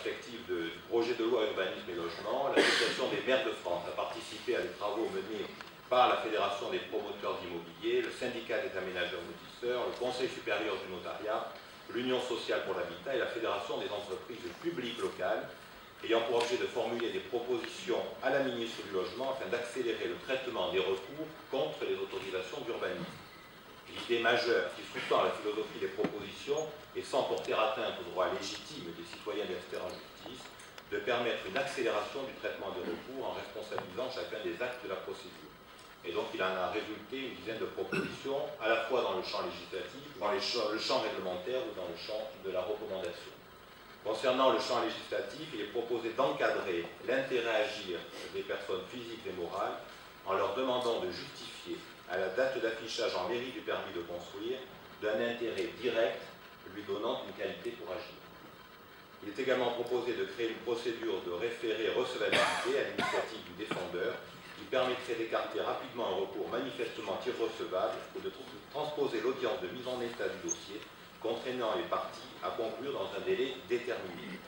perspective du projet de loi Urbanisme et Logement, l'Association des maires de France a participé à des travaux menés par la Fédération des promoteurs d'immobilier, le syndicat des aménageurs lotisseurs, le Conseil supérieur du notariat, l'Union sociale pour l'habitat et la Fédération des entreprises publiques locales, ayant pour objet de formuler des propositions à la ministre du Logement afin d'accélérer le traitement des recours contre les autorisations d'urbanisme. L'idée majeure qui sous-tend la philosophie des propositions est, sans porter atteinte aux droits légitimes des citoyens d'espérer en justice, de permettre une accélération du traitement des recours en responsabilisant chacun des actes de la procédure. Et donc il en a résulté une dizaine de propositions, à la fois dans le champ législatif, dans le champ réglementaire ou dans le champ de la recommandation. Concernant le champ législatif, il est proposé d'encadrer l'intérêt à agir des personnes physiques et morales en leur demandant de justifier à la date d'affichage en mairie du permis de construire d'un intérêt direct lui donnant une qualité pour agir. Il est également proposé de créer une procédure de référé recevabilité à l'initiative du défendeur qui permettrait d'écarter rapidement un recours manifestement irrecevable ou de transposer l'audience de mise en état du dossier, contraignant les parties à conclure dans un délai déterminé.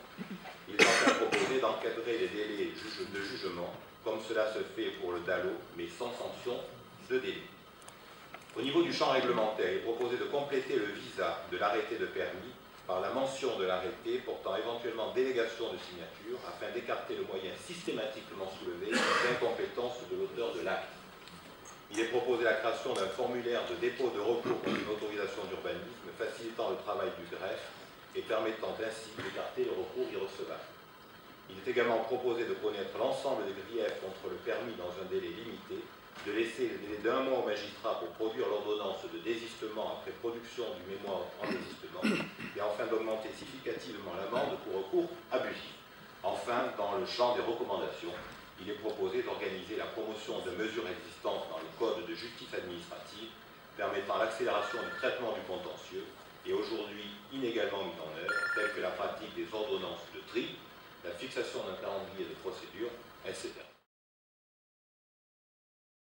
Il est enfin proposé d'encadrer les délais de jugement, comme cela se fait pour le DALO, mais sans sanction de délai. Au niveau du champ réglementaire, il est proposé de compléter le visa de l'arrêté de permis par la mention de l'arrêté portant éventuellement délégation de signature afin d'écarter le moyen systématiquement soulevé d'incompétence de l'auteur de l'acte. Il est proposé la création d'un formulaire de dépôt de recours contre une autorisation d'urbanisme facilitant le travail du greffe et permettant ainsi d'écarter le recours irrecevable. Il est également proposé de connaître l'ensemble des griefs contre le permis dans un délai limité, de laisser le délai d'un mois au magistrat pour produire l'ordonnance de désistement après production du mémoire en désistement, et enfin d'augmenter significativement l'amende pour recours abusif. Enfin, dans le champ des recommandations, il est proposé d'organiser la promotion de mesures existantes dans le Code de justice administrative permettant l'accélération du traitement du contentieux et aujourd'hui inégalement mis en œuvre, telles que la pratique des ordonnances de tri,